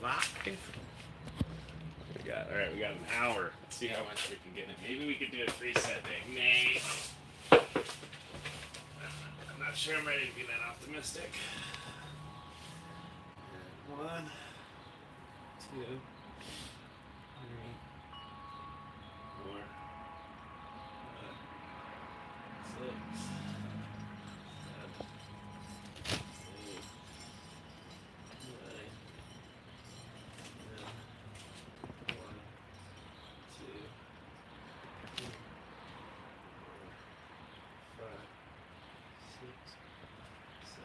live. Alright, we got an hour. Let's see how much we can get in. Maybe we could do a 3-set day. Maybe. I'm not sure I'm ready to be that optimistic. 1, 2, 3, 4, 5, 6, 7, 8, 9, 10, 1, 2, 3, 4, 5, 6, 7, 6.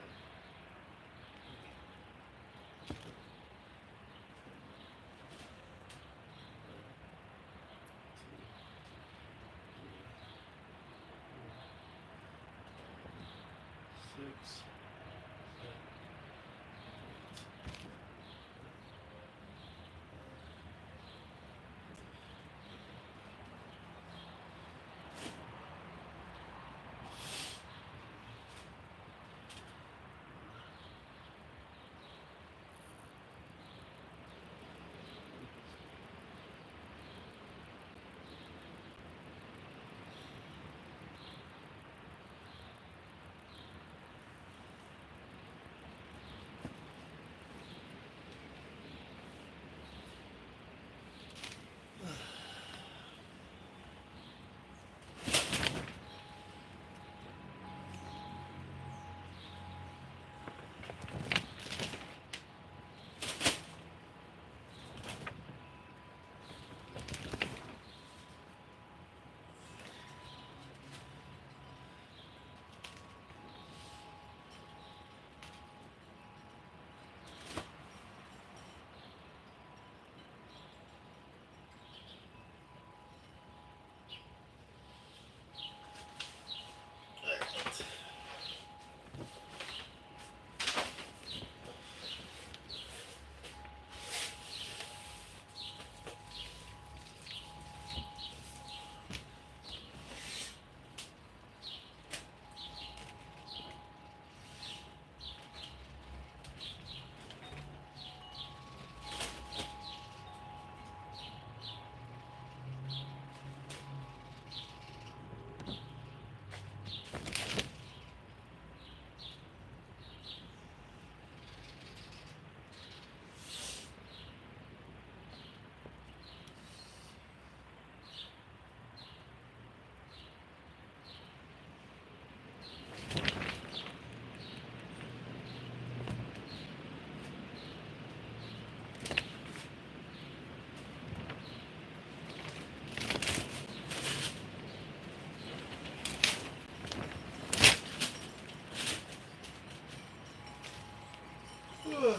Good morning,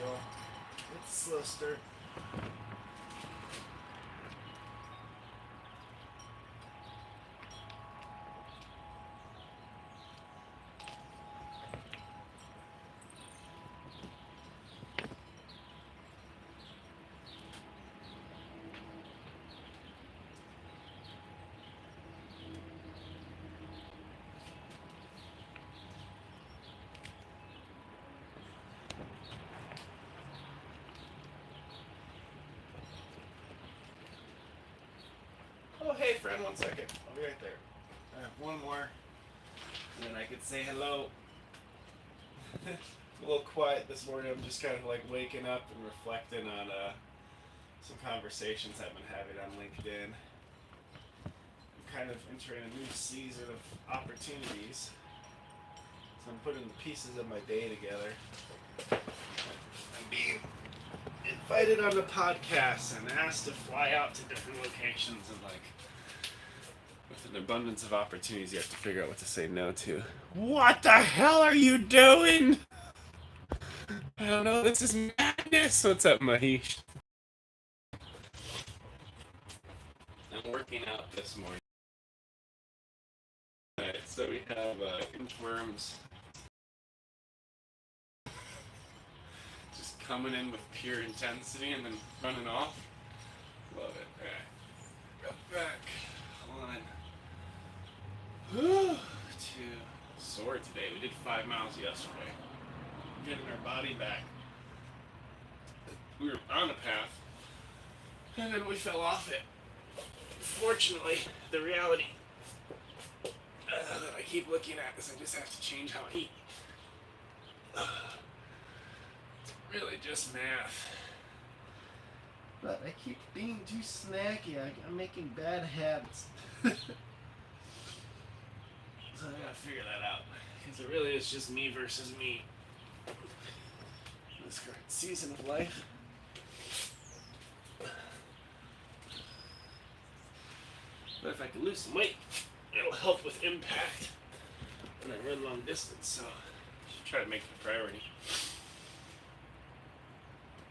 y'all. It's a slow start. Oh, hey, friend, 1 second. I'll be right there. I have one more, and then I can say hello. A little quiet this morning. I'm just kind of like waking up and reflecting on some conversations I've been having on LinkedIn. I'm kind of entering a new season of opportunities. So I'm putting the pieces of my day together. I'm being invited on the podcast and asked to fly out to different locations, and like with an abundance of opportunities you have to figure out what to say no to. What the hell are you doing? I don't know, this is madness. What's up, Mahesh? I'm working out this morning. Alright, so we have inchworms just coming in with pure intensity and then running off. Love it. Alright. Go back. Line. Too sore today. We did 5 miles yesterday. Getting our body back. we were on a path, and then we fell off it. Fortunately, the reality that I keep looking at is I just have to change how I eat. It's really just math. But I keep being too snacky. I'm making bad habits. So I gotta figure that out. Because it really is just me versus me. This current season of life. But if I can lose some weight, it'll help with impact when I run long distance. So I should try to make it a priority.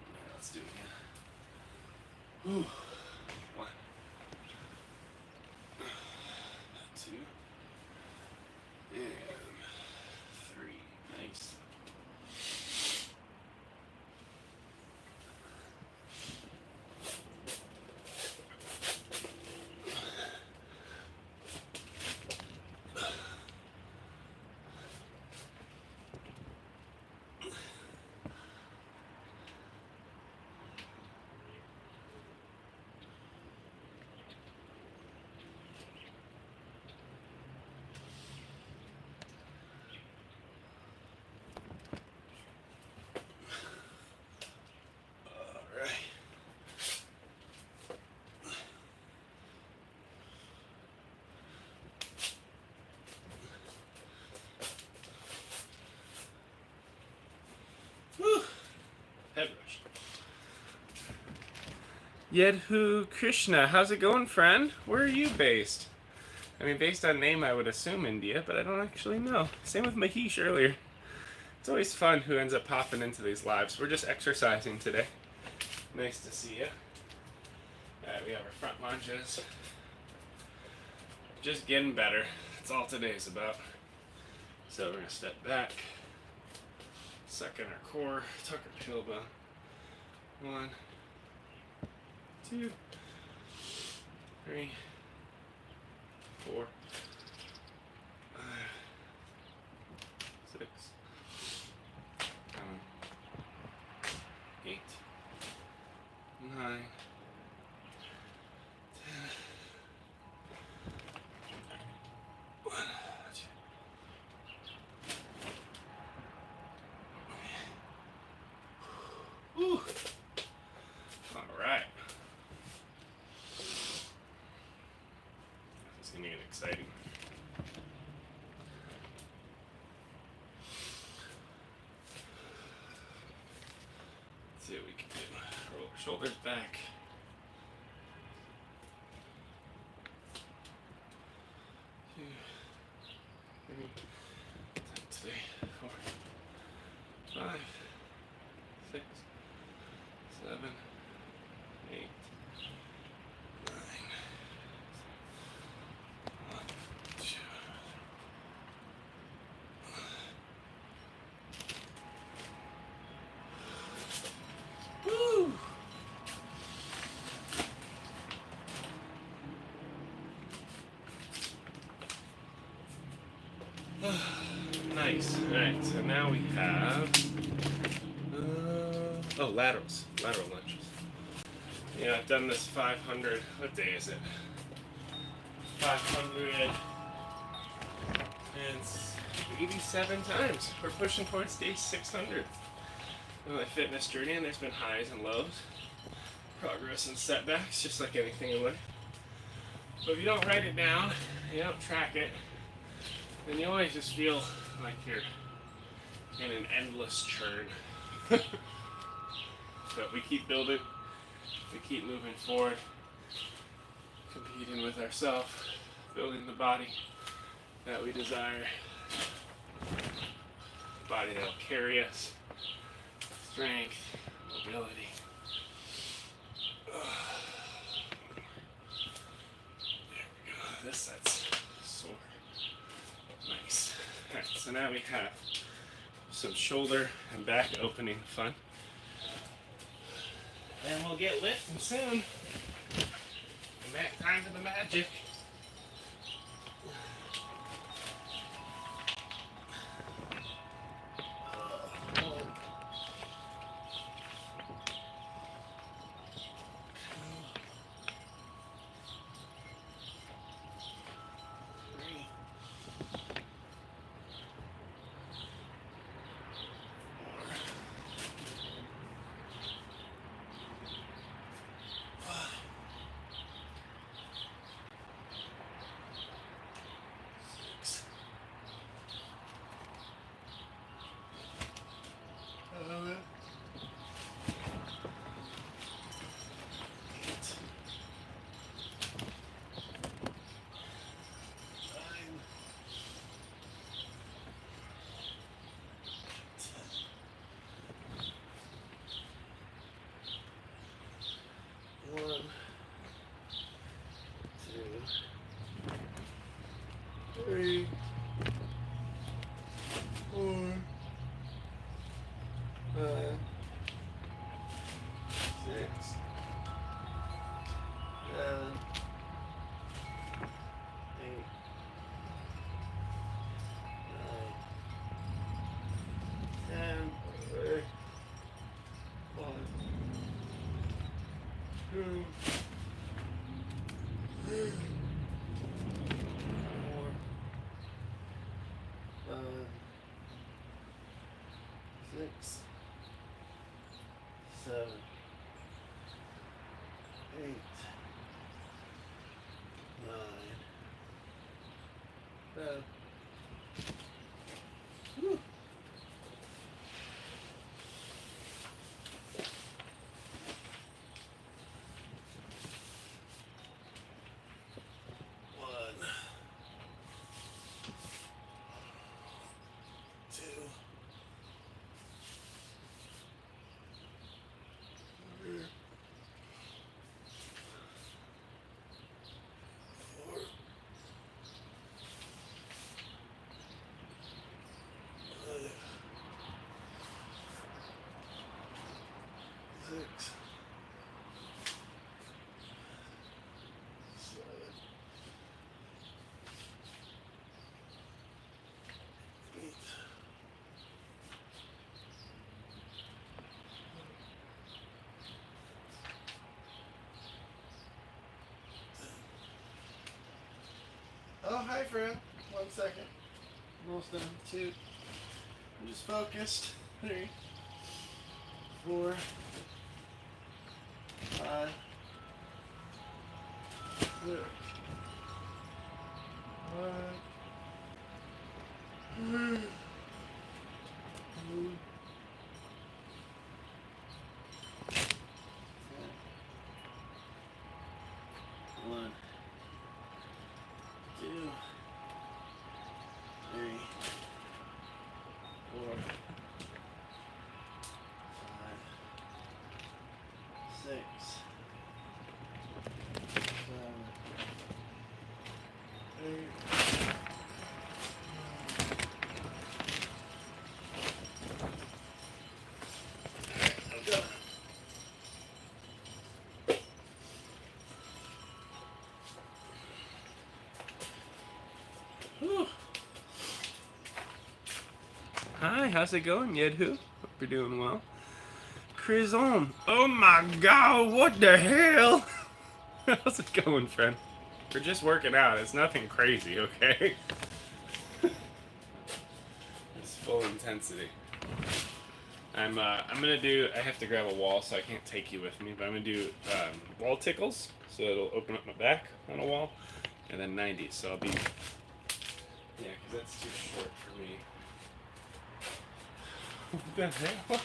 Alright, let's do it again. Whew. 1, 2, and 3. Nice. Head rush. Yedhu Krishna, how's it going, friend? Where are you based? I mean, based on name, I would assume India, but I don't actually know. Same with Mahesh earlier. It's always fun who ends up popping into these lives. We're just exercising today. Nice to see you. Alright, we have our front lunges. Just getting better. That's all today's about. So we're going to step back. Suck in our core, tuck our tailbone. 1, 2, 3, 4, 5, 6, 7, 8, 9, 10. Whew. All right. This is going to get exciting. Let's see what we can do. Roll our shoulders back. 2, 3, 4, 5, 6, 7, 8, 9. 1, 2. Woo! Nice. Alright, so now we have laterals. Lateral lunges. Yeah, I've done this 500. What day is it? 587 times. We're pushing towards day 600 of my fitness journey, and there's been highs and lows, progress and setbacks, just like anything in life. But if you don't write it down, you don't track it, then you always just feel like you're in an endless churn. But we keep building, we keep moving forward, competing with ourselves, building the body that we desire, the body that will carry us, strength, mobility. There we go. This side's sore. Nice. Alright, so now we have some shoulder and back opening fun. And we'll get lifting soon. And back time for the magic. 7, 8, 9, 10. 1, 2, 3, 4, 5, 6, 7, 8, 9, 10. Whew. Six, 7, 8. Oh, hi, Fred. 1 second. Almost done. 2. I'm just focused. 3, 4, 5, 6, 1, 2, 1, 2, 3, 4, 5, 6, 7, 8. I'm done. Whew. Hi, how's it going, Yedhu? Hope you're doing well. Chrysom. Oh my god, what the hell? How's it going, friend? We're just working out. It's nothing crazy, okay? It's full intensity. I'm gonna do. I have to grab a wall, so I can't take you with me. But I'm gonna do wall tickles, so it'll open up my back on a wall, and then 90. So I'll be. Yeah, because that's too short for me. What the hell?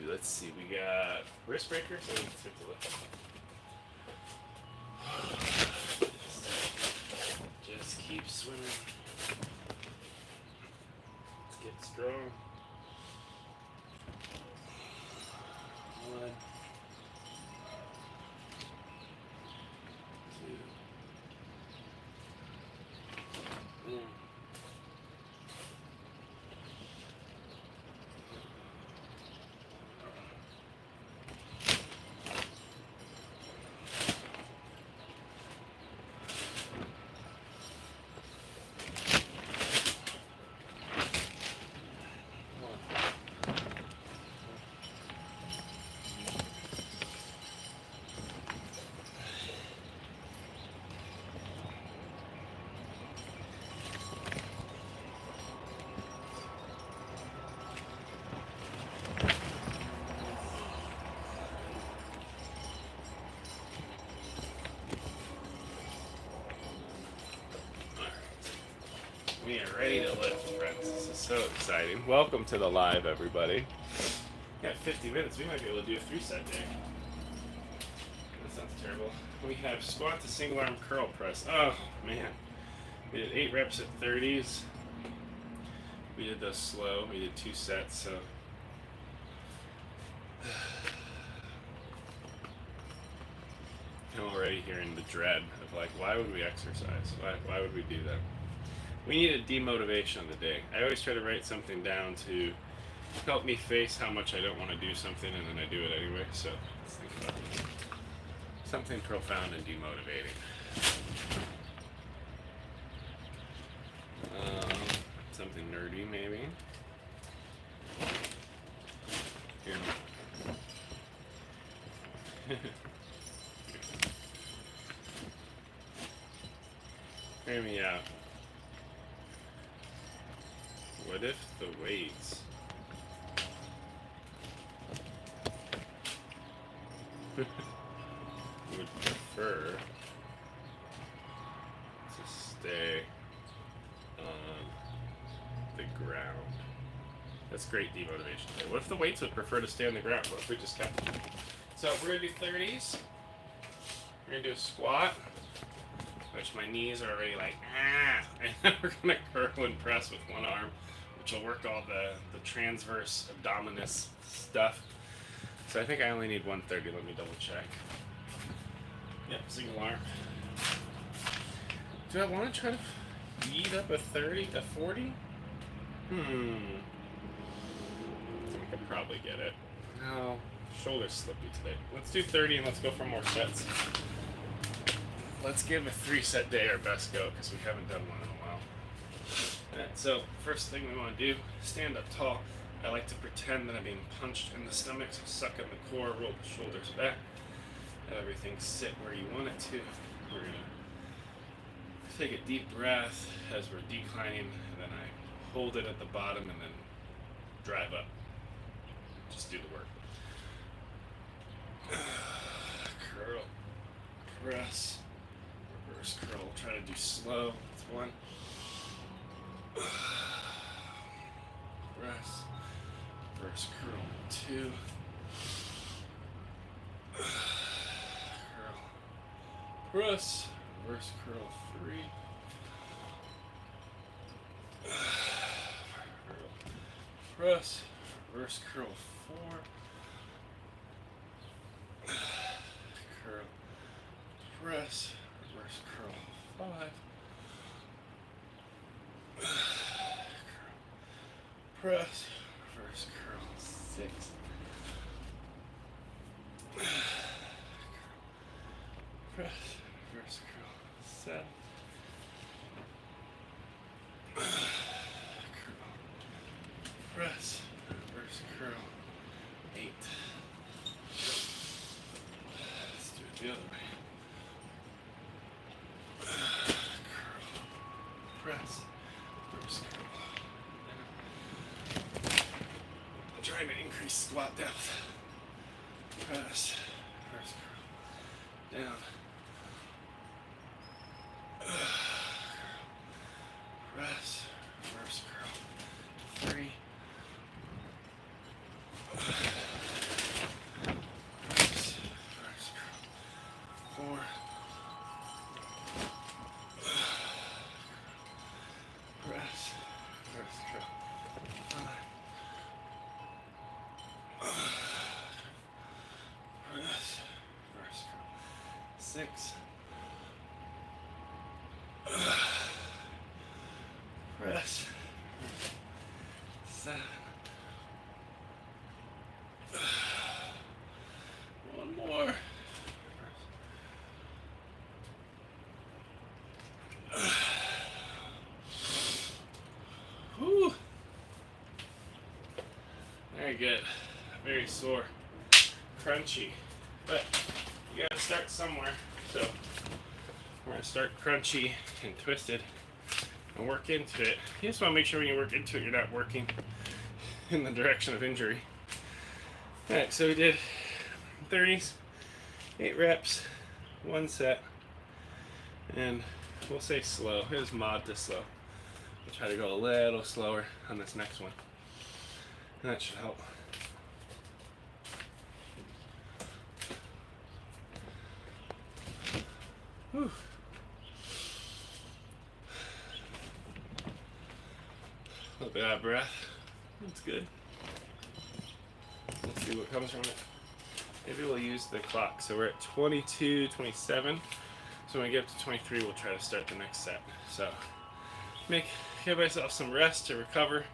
Let's see, we got wrist breakers. So let's take a look. Just keep swimming. Let's get strong. exciting. Welcome to the live, everybody. Got 50 minutes. We might be able to do a 3-set day. That sounds terrible. We have squat to single arm curl press. Oh, man. We did 8 reps at 30s. We did those slow. We did 2 sets, so. I'm already hearing the dread of like, why would we exercise? Why would we do that? We need a demotivation of the day. I always try to write something down to help me face how much I don't want to do something, and then I do it anyway. So let's think about it. Something profound and demotivating. Something nerdy, maybe. Here. Hear me out. What if the weights would prefer to stay on the ground? That's great demotivation. What if the weights would prefer to stay on the ground? What if we just kept them? So we're going to do 30s. We're going to do a squat, which my knees are already like, ah. And then we're going to curl and press with one arm, which will work all the transverse abdominis stuff. So I think I only need 130. Let me double check. Yep, single arm. Do I want to try to eat up a 30 to 40? I think I could probably get it. No, shoulder's slippy today. Let's do 30 and let's go for more sets. Let's give a 3-set day our best go because we haven't done one in a while. Alright, so first thing we want to do, stand up tall. I like to pretend that I'm being punched in the stomach, so suck in the core, roll the shoulders back. Have everything sit where you want it to. We're going to take a deep breath as we're declining, and then I hold it at the bottom and then drive up. Just do the work. Curl, press, reverse curl. Try to do slow. That's 1. Press, reverse curl. 2. Curl, press, reverse curl. 3. Curl, press, reverse curl. 4. Curl, press, reverse curl. 5. Curl, press, reverse curl. 6. Curl, press, reverse curl. 7. Curl, press, reverse curl. 8. Let's do it the other way. Curl, press, reverse curl. I'm trying to increase squat depth. Press, reverse curl. Down. Press, reverse curl. 3. Press, reverse curl. 4. Press, reverse curl. 5. Press, reverse curl. 6. Press. 7. One more. Whew. Very good. Very sore. Crunchy. But you gotta start somewhere. So we're gonna start crunchy and twisted and work into it. You just want to make sure when you work into it, you're not working in the direction of injury. Alright, so we did 30s, 8 reps, 1 set, and we'll say slow. It was mod to slow. I'll try to go a little slower on this next one. And that should help. Whew. A little bit out of breath. That's good. Let's see what comes from it. Maybe we'll use the clock. So we're at 22, 27. So when we get up to 23, we'll try to start the next set. So give myself some rest to recover.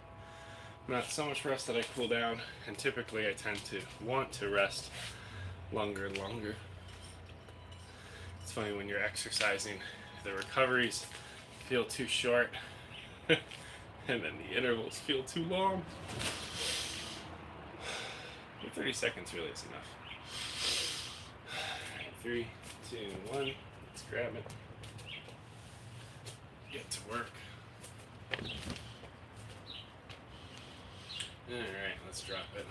Not so much rest that I cool down. And typically I tend to want to rest longer and longer. It's funny when you're exercising, the recoveries feel too short. And then the intervals feel too long. 30 seconds really is enough. 3, 2, 1. Let's grab it. Get to work. Alright, let's drop it.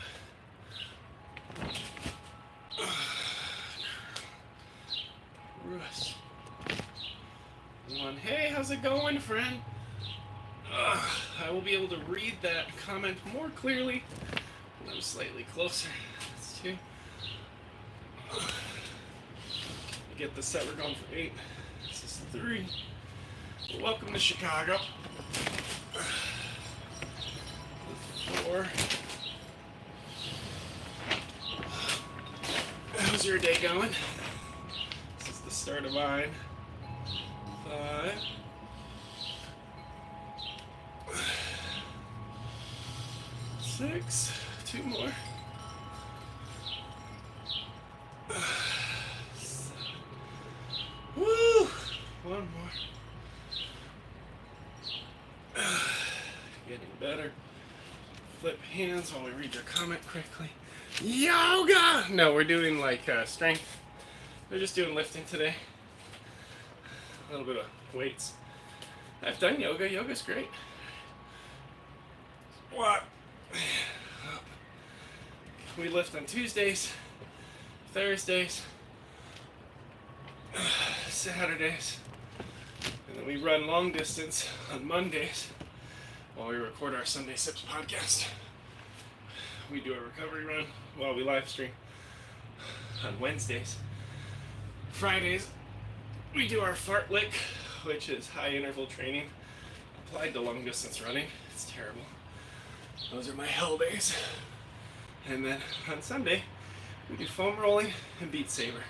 Rush. 1. Hey, how's it going, friend? I will be able to read that comment more clearly when I'm slightly closer. That's 2. Get the set. We're going for 8. This is 3. Welcome to Chicago. 4. How's your day going? This is the start of mine. 5. 6. 2 more. 7. Woo! 1 more. Getting better. Flip hands while we read your comment quickly. Yoga! No, we're doing like strength. We're just doing lifting today. A little bit of weights. I've done yoga. Yoga's great. What? We lift on Tuesdays, Thursdays, Saturdays, and then we run long distance on Mondays while we record our Sunday Sips podcast. We do a recovery run while we live stream on Wednesdays. Fridays, we do our fartlek, which is high interval training applied to long distance running. It's terrible. Those are my hell days. And then on Sunday, we do foam rolling and Beat Saber,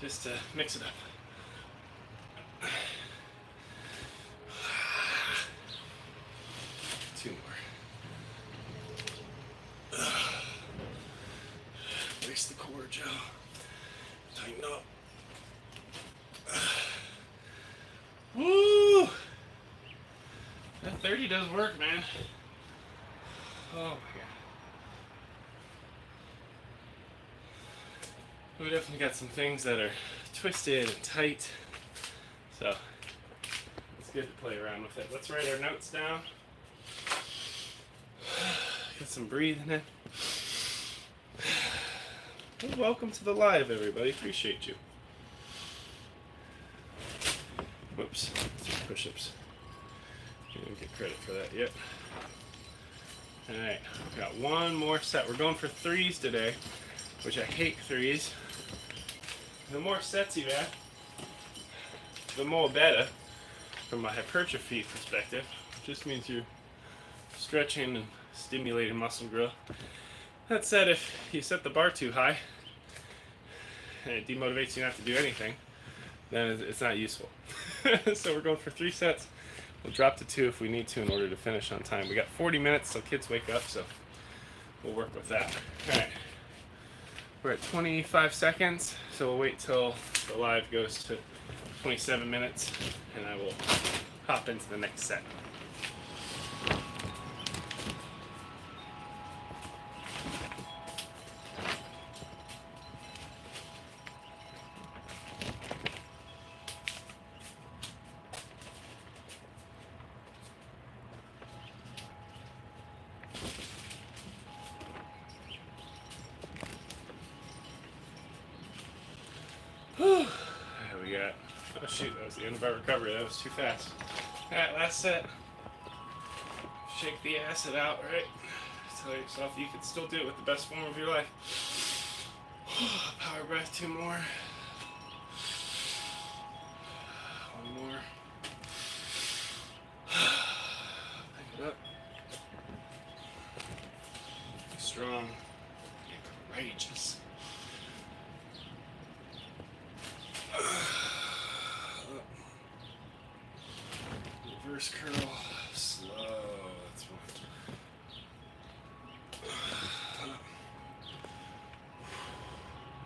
just to mix it up. 2 more. Brace the core, Joe. Tighten up. Woo! That 30 does work, man. Oh my god. We definitely got some things that are twisted and tight. So it's good to play around with it. Let's write our notes down. Get some breathing in. Well, welcome to the live, everybody. Appreciate you. Whoops. Some push-ups. You didn't get credit for that yet. Alright, we got 1 more set. We're going for 3s today, which I hate 3s. The more sets you have, the more better from a hypertrophy perspective. It just means you're stretching and stimulating muscle growth. That said, if you set the bar too high and it demotivates you not to do anything, then it's not useful. So we're going for 3 sets. We'll drop to 2 if we need to in order to finish on time. We got 40 minutes till kids wake up, so we'll work with that. All right. We're at 25 seconds, so we'll wait till the live goes to 27 minutes, and I will hop into the next set. There we got. Oh shoot, that was the end of our recovery. That was too fast. Alright, last set. Shake the acid out, right? Tell yourself you can still do it with the best form of your life. Power breath, 2 more. 1 more. Pick it up. Be strong. Be courageous. Reverse curl. Slow. That's one.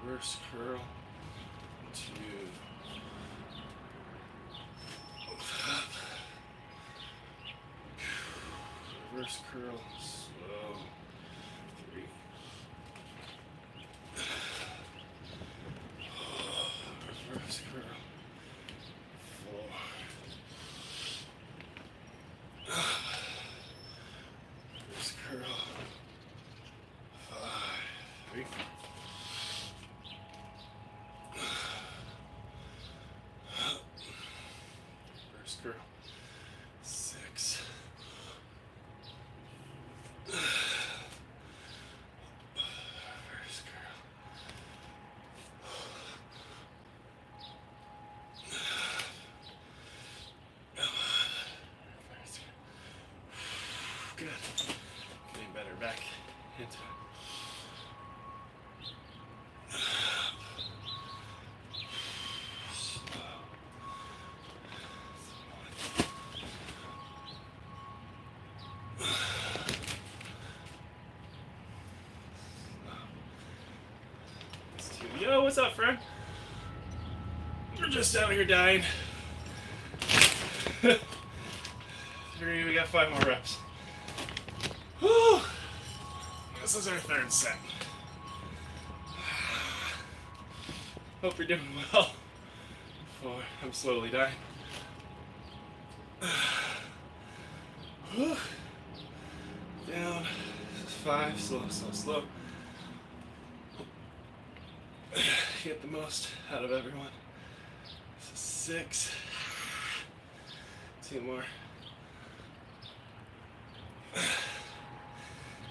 Reverse curl. 2. Reverse curl. Slow. 3. Reverse curl. 4. Reverse curl. 5. 3. Reverse curl. 6. Reverse curl. 5. Good. Getting better. Back into it. Yo, what's up, friend? We're just out here dying. 3, we got 5 more reps. Whew. This is our 3rd set. Hope you're doing well. 4, I'm slowly dying. Whew. Down. 5, slow, slow, slow. Get the most out of everyone. 6. 2 more.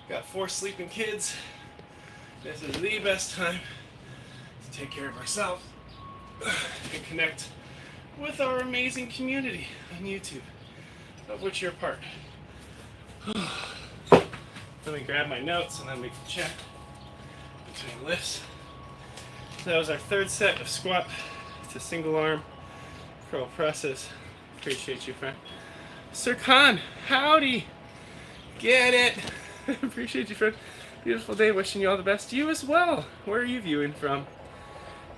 Got 4 sleeping kids. This is the best time to take care of ourselves and connect with our amazing community on YouTube, of which you're a part. Let me grab my notes and then we can chat between lifts. So that was our 3rd set of squat to single arm curl presses. Appreciate you, friend. Sir Khan, howdy. Get it. Appreciate you, friend. Beautiful day. Wishing you all the best. You as well. Where are you viewing from?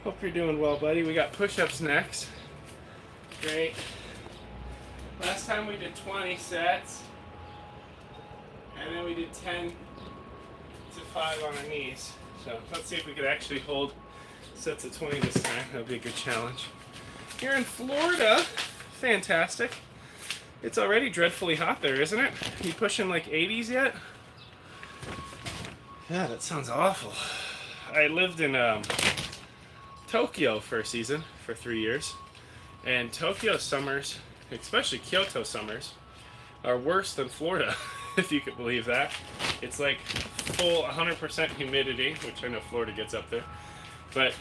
Hope you're doing well, buddy. We got push-ups next. Great. Last time we did 20 sets. And then we did 10 to 5 on our knees. So let's see if we could actually hold sets of 20 this time. That'll be a good challenge. You're in Florida. Fantastic. It's already dreadfully hot there, isn't it? You pushing like 80s yet? Yeah, that sounds awful. I lived in Tokyo for a season, for 3 years. And Tokyo summers, especially Kyoto summers, are worse than Florida, if you could believe that. It's like full 100% humidity, which I know Florida gets up there. But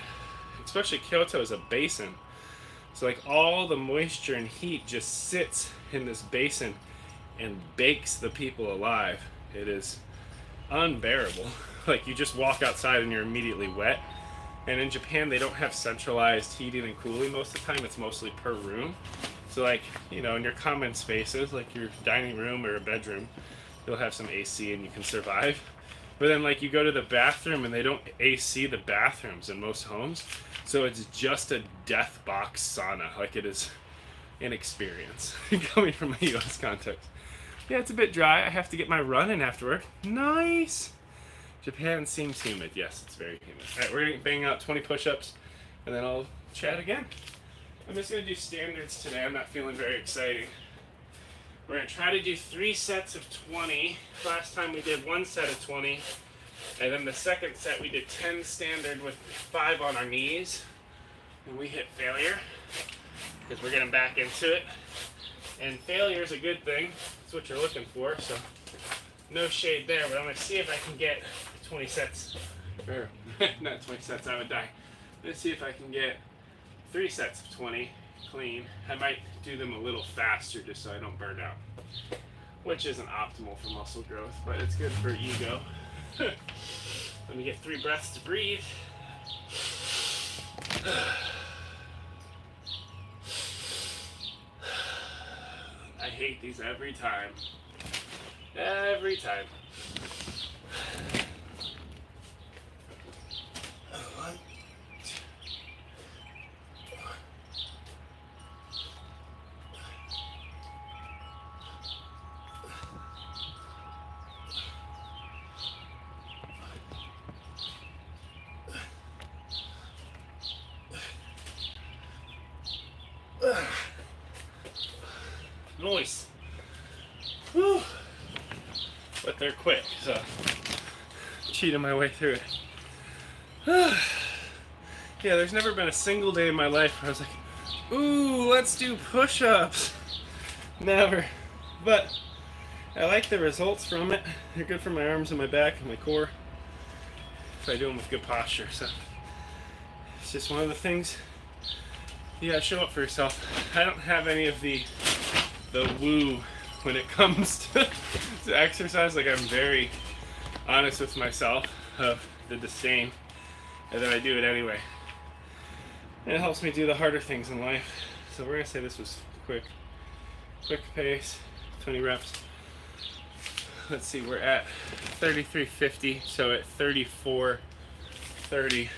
especially Kyoto is a basin. So like all the moisture and heat just sits in this basin and bakes the people alive. It is unbearable. Like you just walk outside and you're immediately wet. And in Japan they don't have centralized heating and cooling most of the time. It's mostly per room. So like, you know, in your common spaces, like your dining room or a bedroom, you'll have some AC and you can survive. But then like you go to the bathroom and they don't AC the bathrooms in most homes. So it's just a death box sauna. Like it is an experience coming from a US context. Yeah, it's a bit dry. I have to get my run in after work. Nice. Japan seems humid. Yes, it's very humid. All right, we're going to bang out 20 push-ups and then I'll chat again. I'm just going to do standards today. I'm not feeling very exciting. We're going to try to do 3 sets of 20. Last time we did 1 set of 20. And then the second set we did 10 standard with 5 on our knees. And we hit failure because we're getting back into it. And failure is a good thing. That's what you're looking for. So no shade there, but I'm going to see if I can get 20 sets. Or, not 20 sets, I would die. Let's see if I can get 3 sets of 20 clean. I might do them a little faster just so I don't burn out, which isn't optimal for muscle growth, but it's good for ego. Let me get 3 breaths to breathe. I hate these every time. Every time. Noise. Whew. But they're quick, so cheating my way through it. Yeah, there's never been a single day in my life where I was like, ooh, let's do push-ups. Never. But I like the results from it. They're good for my arms and my back and my core if I do them with good posture. So it's just one of the things you gotta show up for yourself. I don't have any of the woo when it comes to exercise. Like, I'm very honest with myself of the disdain, and then I do it anyway. And it helps me do the harder things in life. So we're gonna say this was quick pace, 20 reps. Let's see, we're at 33.50, so at 34.30,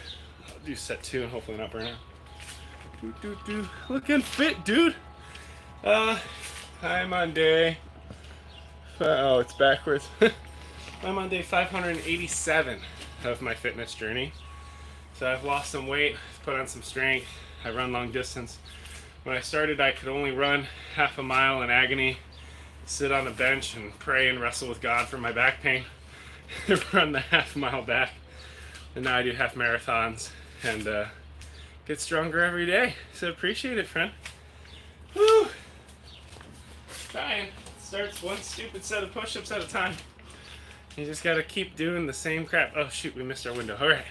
I'll do set 2 and hopefully not burn out. Looking fit, dude. I'm on day, oh, it's backwards. I'm on day 587 of my fitness journey. So I've lost some weight, put on some strength, I run long distance. When I started, I could only run half a mile in agony, sit on a bench and pray and wrestle with God for my back pain, run the half mile back. And now I do half marathons and get stronger every day. So appreciate it, friend. Woo! Trying. Starts one stupid set of push-ups at a time. You just gotta keep doing the same crap. Oh shoot, we missed our window. Alright.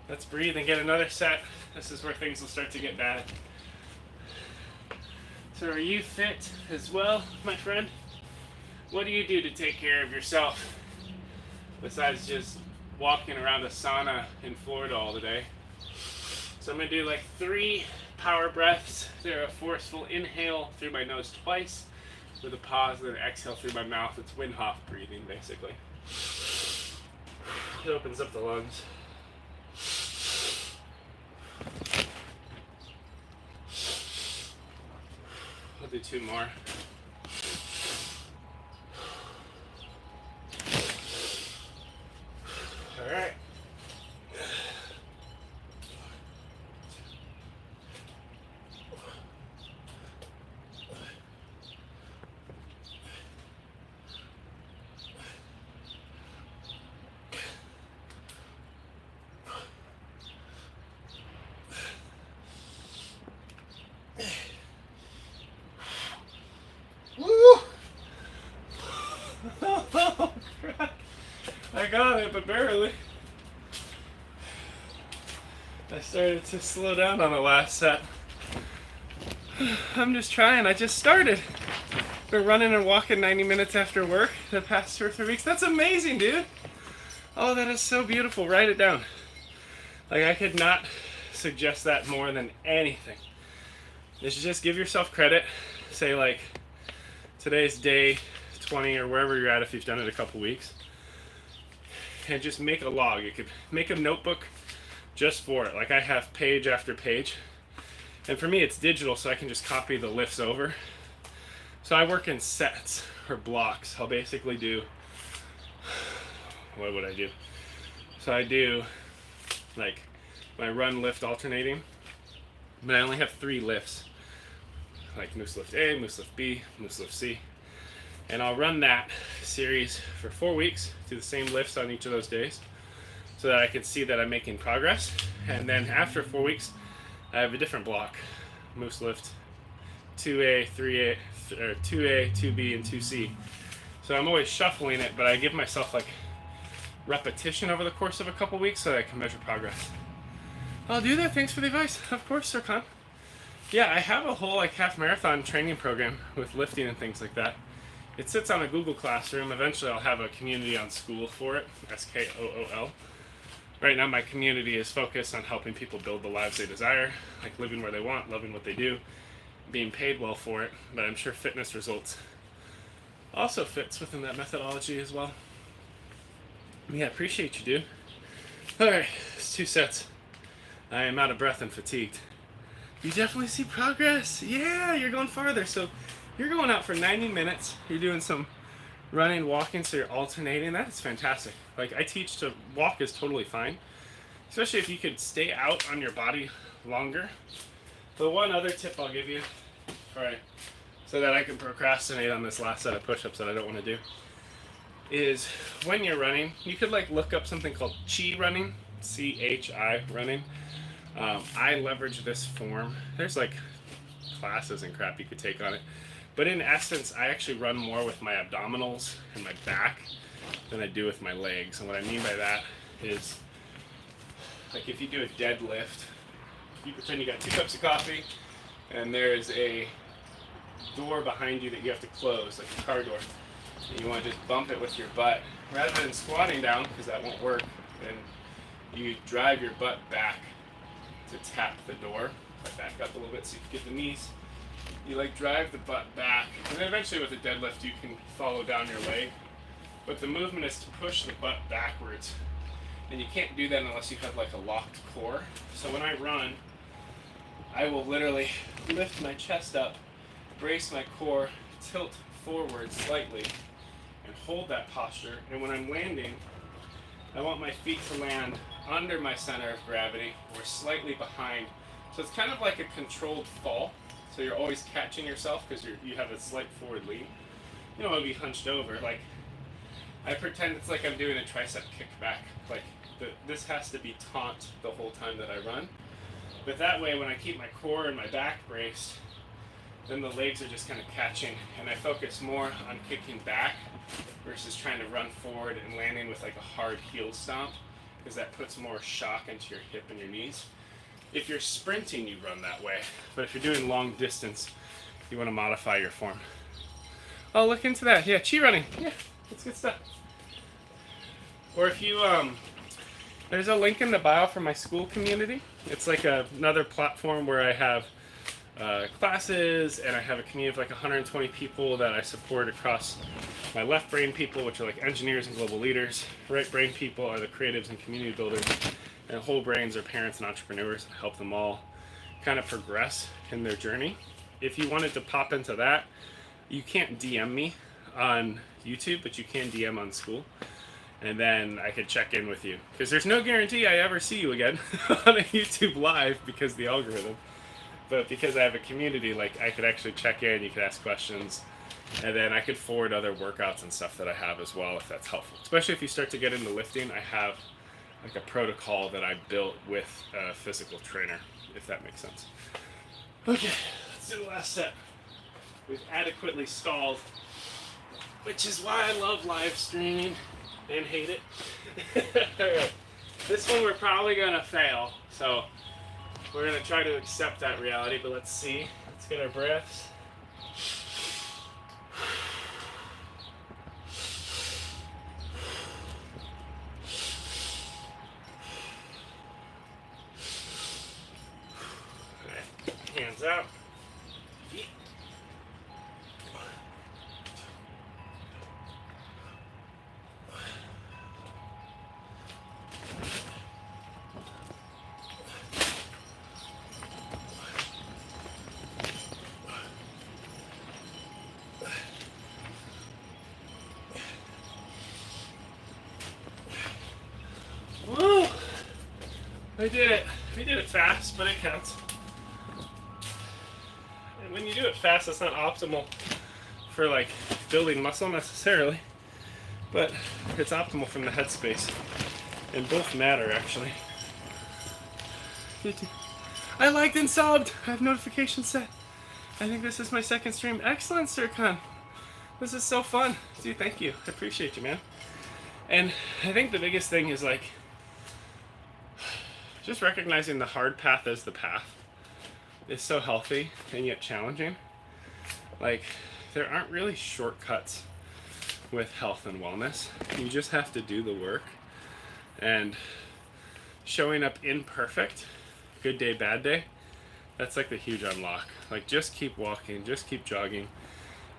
Let's breathe and get another set. This is where things will start to get bad. So are you fit as well, my friend? What do you do to take care of yourself? Besides just walking around a sauna in Florida all the day. So I'm gonna do like 3 power breaths. They're a forceful inhale through my nose twice, with a pause and then exhale through my mouth. It's Wim Hof breathing, basically. It opens up the lungs. I'll do 2 more. All right. I got it, but barely. I started to slow down on the last set. I'm just trying. I just started. Been running and walking 90 minutes after work the past 2 or 3 weeks. That's amazing, dude. Oh, that is so beautiful. Write it down. Like, I could not suggest that more than anything. You should just give yourself credit. Say, like, today's day 20 or wherever you're at if you've done it a couple weeks. And just make a log. You could make a notebook just for it. Like, I have page after page. And for me, it's digital, so I can just copy the lifts over. So I work in sets or blocks. I'll basically do, what would I do? So I do, like, my run lift alternating, but I only have 3 lifts. Like moose lift A, moose lift B, moose lift C. And I'll run that series for 4 weeks, do the same lifts on each of those days, so that I can see that I'm making progress. And then after 4 weeks, I have a different block. Moose lift 2A, 3A, or 2A, 2B, and 2C. So I'm always shuffling it, but I give myself like repetition over the course of a couple weeks so that I can measure progress. I'll do that. Thanks for the advice. Of course, Sir Khan. Yeah, I have a whole like half marathon training program with lifting and things like that. It sits on a Google Classroom. Eventually, I'll have a community on School for it, SKOOL. Right now, my community is focused on helping people build the lives they desire, like living where they want, loving what they do, being paid well for it. But I'm sure fitness results also fits within that methodology as well. Yeah, appreciate you, dude. All right, it's 2 sets. I am out of breath and fatigued. You definitely see progress. Yeah, you're going farther. So you're going out for 90 minutes. You're doing some running, walking, so you're alternating. That is fantastic. Like, I teach to walk is totally fine, especially if you could stay out on your body longer. The one other tip I'll give you, right, so that I can procrastinate on this last set of push-ups that I don't want to do, is when you're running, you could like look up something called chi running, CHI running. I leverage this form. There's like classes and crap you could take on it. But in essence, I actually run more with my abdominals and my back than I do with my legs. And what I mean by that is, like if you do a deadlift, you pretend you got 2 cups of coffee and there's a door behind you that you have to close, like a car door. And you want to just bump it with your butt. Rather than squatting down, because that won't work, then you drive your butt back to tap the door. I back up a little bit so you can get the knees. You like drive the butt back, and then eventually with a deadlift you can follow down your leg. But the movement is to push the butt backwards, and you can't do that unless you have like a locked core. So when I run, I will literally lift my chest up, brace my core, tilt forward slightly, and hold that posture. And when I'm landing, I want my feet to land under my center of gravity or slightly behind. So it's kind of like a controlled fall. So you're always catching yourself because you have a slight forward lean. You don't want to be hunched over. Like, I pretend it's like I'm doing a tricep kickback. Like, this has to be taut the whole time that I run. But that way, when I keep my core and my back braced, then the legs are just kind of catching, and I focus more on kicking back versus trying to run forward and landing with like a hard heel stomp, because that puts more shock into your hip and your knees. If you're sprinting, you run that way, but if you're doing long distance, you want to modify your form. Oh, look into that. Yeah, chi running. Yeah, that's good stuff. Or if you, there's a link in the bio for my school community. It's like another platform where I have classes, and I have a community of like 120 people that I support across my left brain people, which are like engineers and global leaders. Right brain people are the creatives and community builders, and whole brains are parents and entrepreneurs. I help them all kind of progress in their journey. If you wanted to pop into that, you can't DM me on YouTube, but you can DM on school, and then I could check in with you, because there's no guarantee I ever see you again on a YouTube live because of the algorithm. But because I have a community, like I could actually check in, you could ask questions, and then I could forward other workouts and stuff that I have as well if that's helpful. Especially if you start to get into lifting, I have like a protocol that I built with a physical trainer, if that makes sense. Okay, let's do the last set. We've adequately stalled, which is why I love live streaming and hate it. Alright, this one we're probably gonna fail, so we're going to try to accept that reality, but let's see. Let's get our breaths. All right. Hands out. Feet. Woo! I did it. We did it fast, but it counts. And when you do it fast, it's not optimal for like building muscle necessarily, but it's optimal from the headspace. And both matter, actually. I liked and subbed. I have notifications set. I think this is my second stream. Excellent, Sircon. This is so fun. Dude, thank you. I appreciate you, man. And I think the biggest thing is like just recognizing the hard path as the path is so healthy and yet challenging. Like, there aren't really shortcuts with health and wellness. You just have to do the work. And showing up imperfect, good day, bad day, that's like the huge unlock. Like, just keep walking, just keep jogging.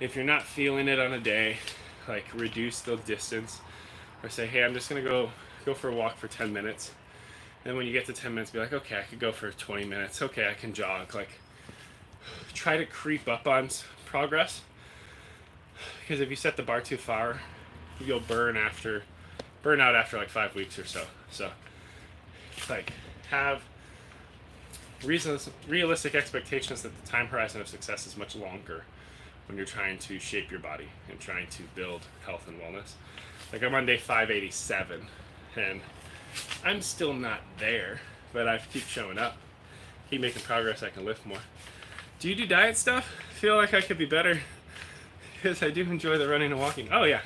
If you're not feeling it on a day, like, reduce the distance. Or say, hey, I'm just gonna go for a walk for 10 minutes. And when you get to 10 minutes, be like, okay, I could go for 20 minutes. Okay, I can jog. Like, try to creep up on progress. Because if you set the bar too far, you'll burn out after like 5 weeks or so. So, like, have realistic expectations that the time horizon of success is much longer when you're trying to shape your body and trying to build health and wellness. Like, I'm on day 587, and I'm still not there, but I keep showing up, keep making progress. I can lift more. Do you do diet stuff? I feel like I could be better because I do enjoy the running and walking. Oh yeah,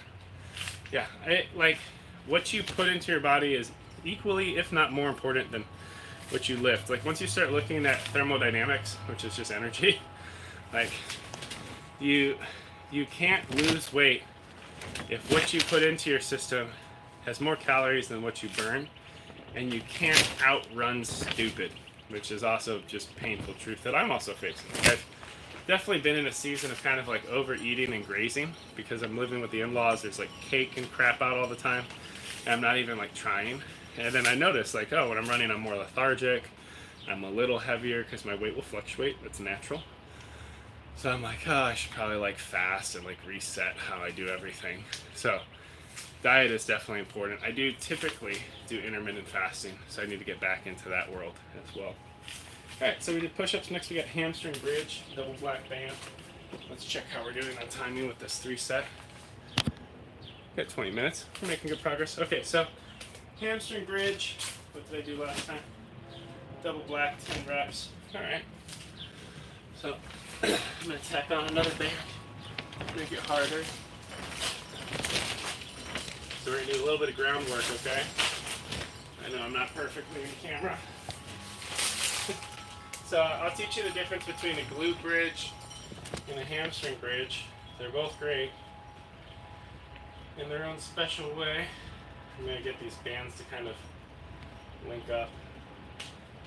like what you put into your body is equally, if not more important than what you lift. Like, once you start looking at thermodynamics, which is just energy, like you can't lose weight if what you put into your system has more calories than what you burn, and you can't outrun stupid, which is also just painful truth that I'm also facing. I've definitely been in a season of kind of like overeating and grazing because I'm living with the in-laws. There's like cake and crap out all the time, and I'm not even like trying. And then I notice, like, oh, when I'm running, I'm more lethargic. I'm a little heavier because my weight will fluctuate. That's natural. So I'm like, oh, I should probably like fast and like reset how I do everything. So diet is definitely important. I do typically do intermittent fasting, so I need to get back into that world as well. Alright, so we did push-ups. Next we got hamstring bridge, double black band. Let's check how we're doing on timing with this 3-set. Got 20 minutes. We're making good progress. Okay, so hamstring bridge. What did I do last time? Double black, 10 reps. Alright. So I'm going to tack on another band. Make it harder. So we're going to do a little bit of groundwork, okay? I know I'm not perfectly in camera. So I'll teach you the difference between a glute bridge and a hamstring bridge. They're both great in their own special way. I'm going to get these bands to kind of link up.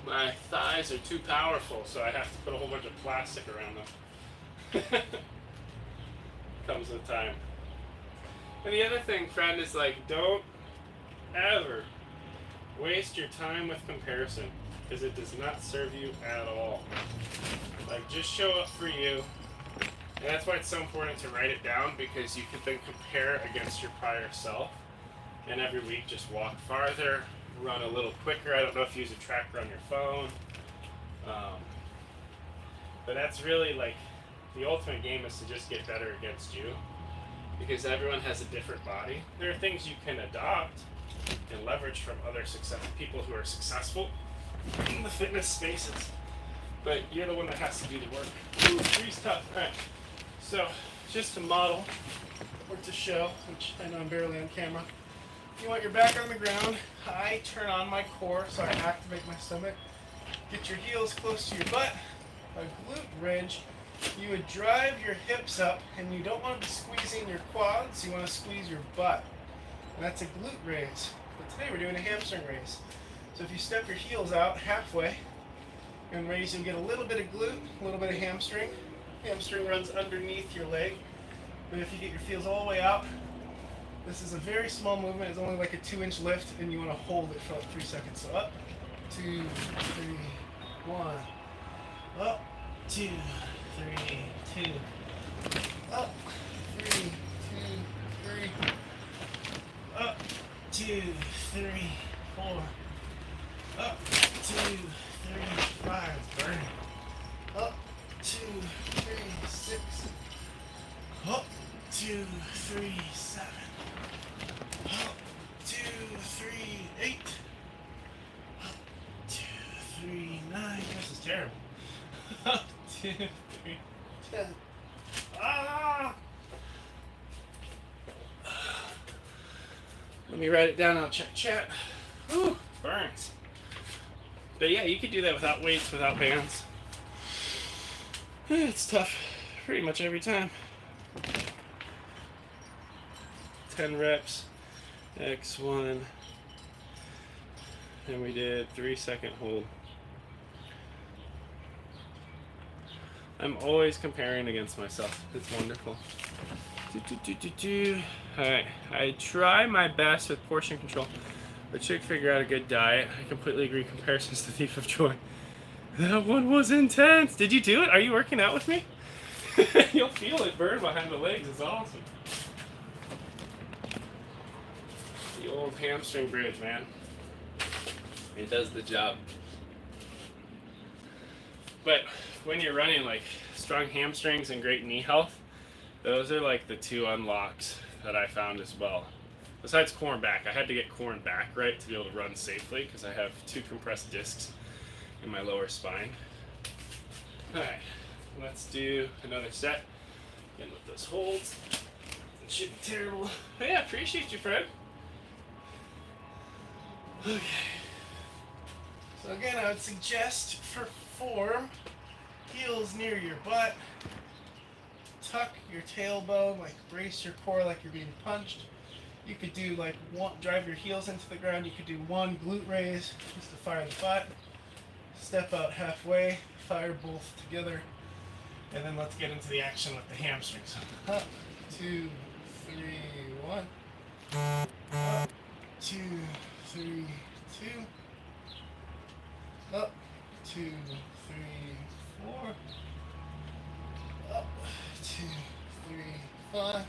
My thighs are too powerful, so I have to put a whole bunch of plastic around them. Comes with time. And the other thing, friend, is like, don't ever waste your time with comparison, because it does not serve you at all. Like, just show up for you. And that's why it's so important to write it down, because you can then compare against your prior self. And every week just walk farther, run a little quicker. I don't know if you use a tracker on your phone. But that's really like, the ultimate game is to just get better against you, because everyone has a different body. There are things you can adopt and leverage from other people who are successful in the fitness spaces, but you're the one that has to do the work. Ooh, 3's tough. All right. So just to model or to show, which I know I'm barely on camera, you want your back on the ground. I turn on my core, so I activate my stomach. Get your heels close to your butt. A glute bridge, you would drive your hips up, and you don't want to be squeezing your quads, you want to squeeze your butt. And that's a glute raise. But today we're doing a hamstring raise. So if you step your heels out halfway and raise, you'll get a little bit of glute, a little bit of hamstring. Hamstring runs underneath your leg. But if you get your heels all the way out, this is a very small movement. It's only like a 2-inch lift, and you want to hold it for like 3 seconds. So up, 2, 3, 1. Up, 2, 3, 2. Up, 3, 2, 3. Up, 2, 3, 4. Up, 2, 3, 5. Burn. Up, 2, 3, 6. Up, 2, 3, 7. Up, 2, 3, 8. Up, 2, 3, 9. This is terrible. Up, 2, 3, Ah! Let me write it down. I'll check chat. Ooh, burns. But yeah, you could do that without weights, without bands. It's tough pretty much every time. 10 reps, X1, and we did 3-second hold. I'm always comparing against myself. It's wonderful. Alright, I try my best with portion control, but should figure out a good diet. I completely agree, comparison's the thief of joy. That one was intense. Did you do it? Are you working out with me? You'll feel it burn behind the legs. It's awesome. The old hamstring bridge, man. It does the job. But when you're running, like, strong hamstrings and great knee health, those are like the two unlocks that I found as well. Besides core and back, I had to get core and back right to be able to run safely because I have 2 compressed discs in my lower spine. Alright, let's do another set. Again with those holds. It should be terrible. But yeah, appreciate you, Fred. Okay. So again, I would suggest for form, heels near your butt. Tuck your tailbone, like brace your core like you're being punched. You could do like one, drive your heels into the ground. You could do one glute raise just to fire the butt. Step out halfway, fire both together, and then let's get into the action with the hamstrings. Up, 2, 3, 1. Up, 2, 3, 2. Up, 2, 3, 4. Up, 2, 3, 5.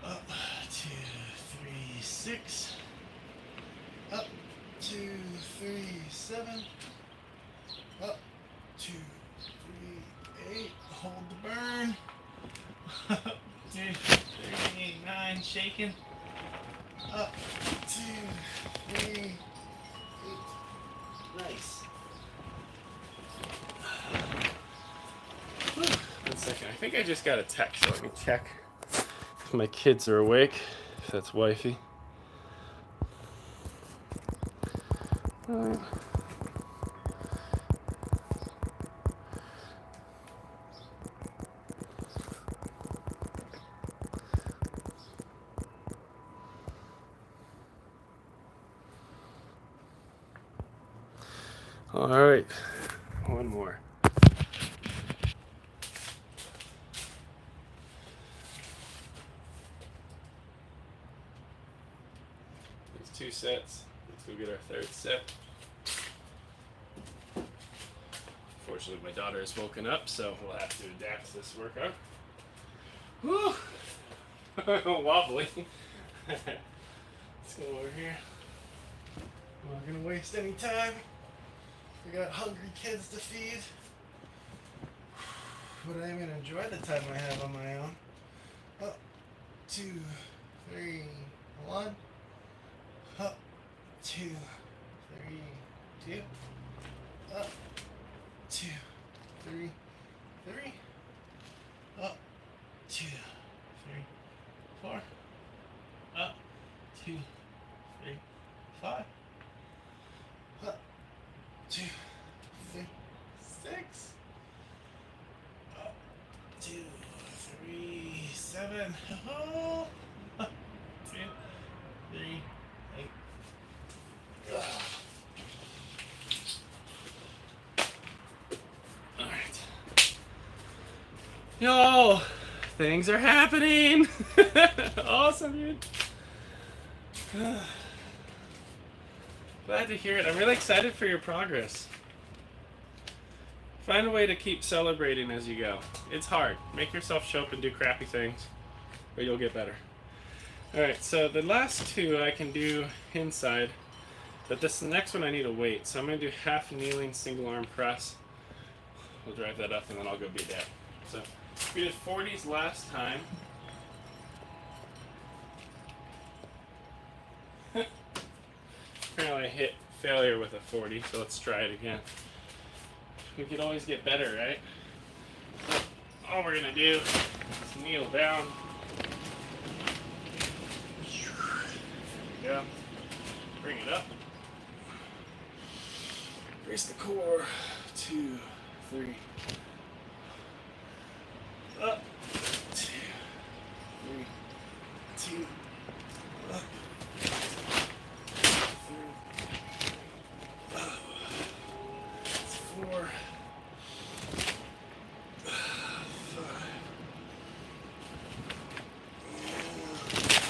Up, 2, 3, 6. Up, 2, 3, 7. Up, 2, 3, 8. Hold the burn. Up, 2, 3, 9. Shaking. Up, 2, 3, 8. Nice. One second. I think I just got a text, so let me check if my kids are awake. If that's wifey. All right, one more. There's 2 sets. Let's go get our 3rd set. Fortunately, my daughter has woken up, so we'll have to adapt to this workout. Woo! Wobbly. Let's go over here. I'm not gonna waste any time. We got hungry kids to feed. But I'm gonna enjoy the time I have on my own. Up, 2, 3, 1. Up, 2, 3, 2. Up, 2, 3, 3. Up, 2, 3, 4. Up, 2, 3, 5. Up, 2, 3, 6. Up, 2, 3, 7. Oh. Up, 2, 3, 8. All right. Yo, things are happening. Awesome, dude. Glad to hear it. I'm really excited for your progress. Find a way to keep celebrating as you go. It's hard. Make yourself show up and do crappy things, but you'll get better. Alright, so the last 2 I can do inside, but this next one I need a weight. So I'm going to do half kneeling single arm press. We'll drive that up and then I'll go beat that. So we did 40s last time. Apparently I hit failure with a 40, so let's try it again. We can always get better, right? all we're gonna do is kneel down. Yeah. Bring it up. Brace the core. 2, 3. Up. 2, 3. 2. Up. 3. Up. 4. 5.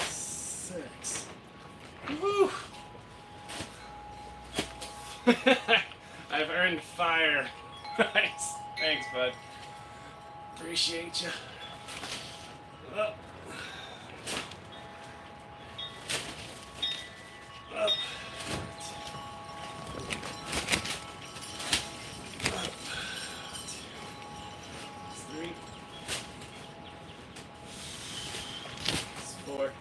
6. Woo! I've earned fire. Nice. Thanks, bud. Appreciate you. Up. Up. Up. 3. 4.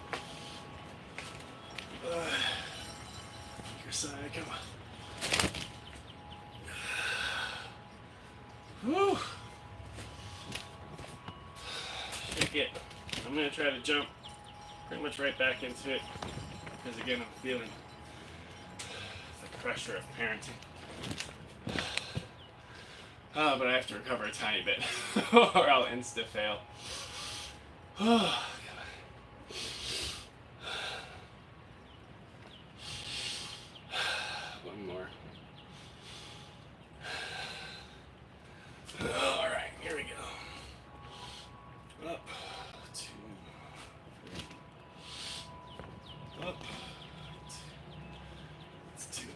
Your side, come on. Woo! Shake it. I'm going to try to jump pretty much right back into it because again I'm feeling the pressure of parenting. But I have to recover a tiny bit or I'll insta fail. One more. Alright, here we go. Up. 2. 3. Up. 2.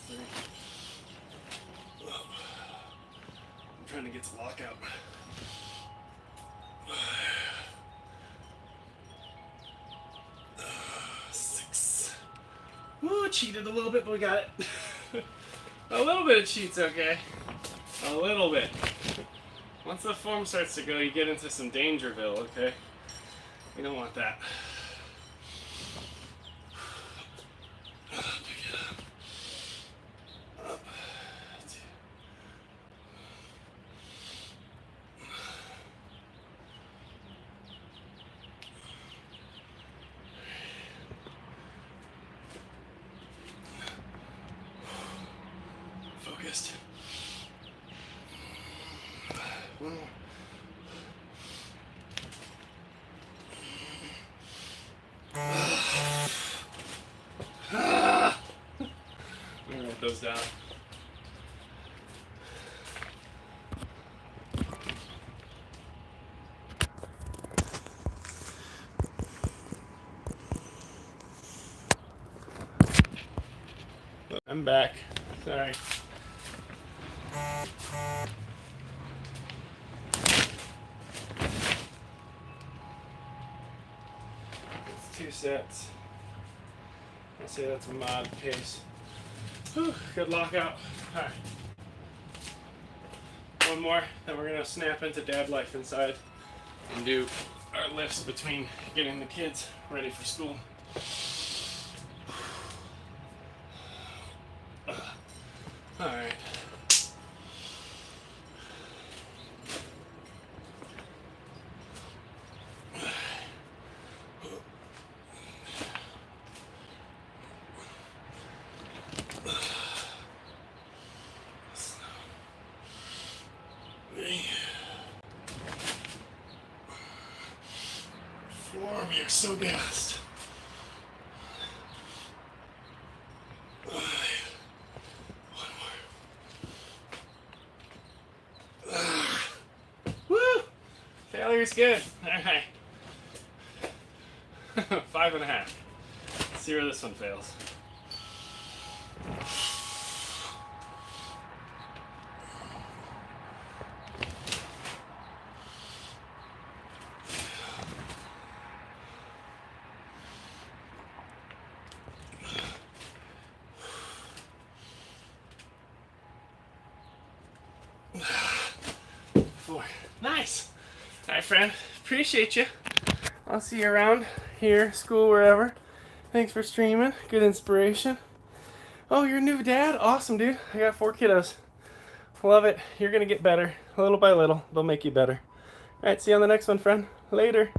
3. Up. I'm trying to get to lockout. 6. Woo, cheated a little bit, but we got it. A little bit of cheat's okay. A little bit. Once the form starts to go, you get into some Dangerville, okay? You don't want that. Up. Up. 2. Focused. One more. I'm gonna write those down. I'm back. Sorry. It's 2 sets. I'll say that's a mod pace. Whew, good lockout. Alright. One more, then we're gonna snap into dad life inside and do our lifts between getting the kids ready for school. Alright. Form, you're so gassed. Woo! Failure's good. Alright. 5.5. Let's see where this one fails. Nice. All right, friend. Appreciate you. I'll see you around here, school, wherever. Thanks for streaming. Good inspiration. Oh, you're a new dad? Awesome, dude. I got 4 kiddos. Love it. You're going to get better. Little by little, they'll make you better. All right, see you on the next one, friend. Later.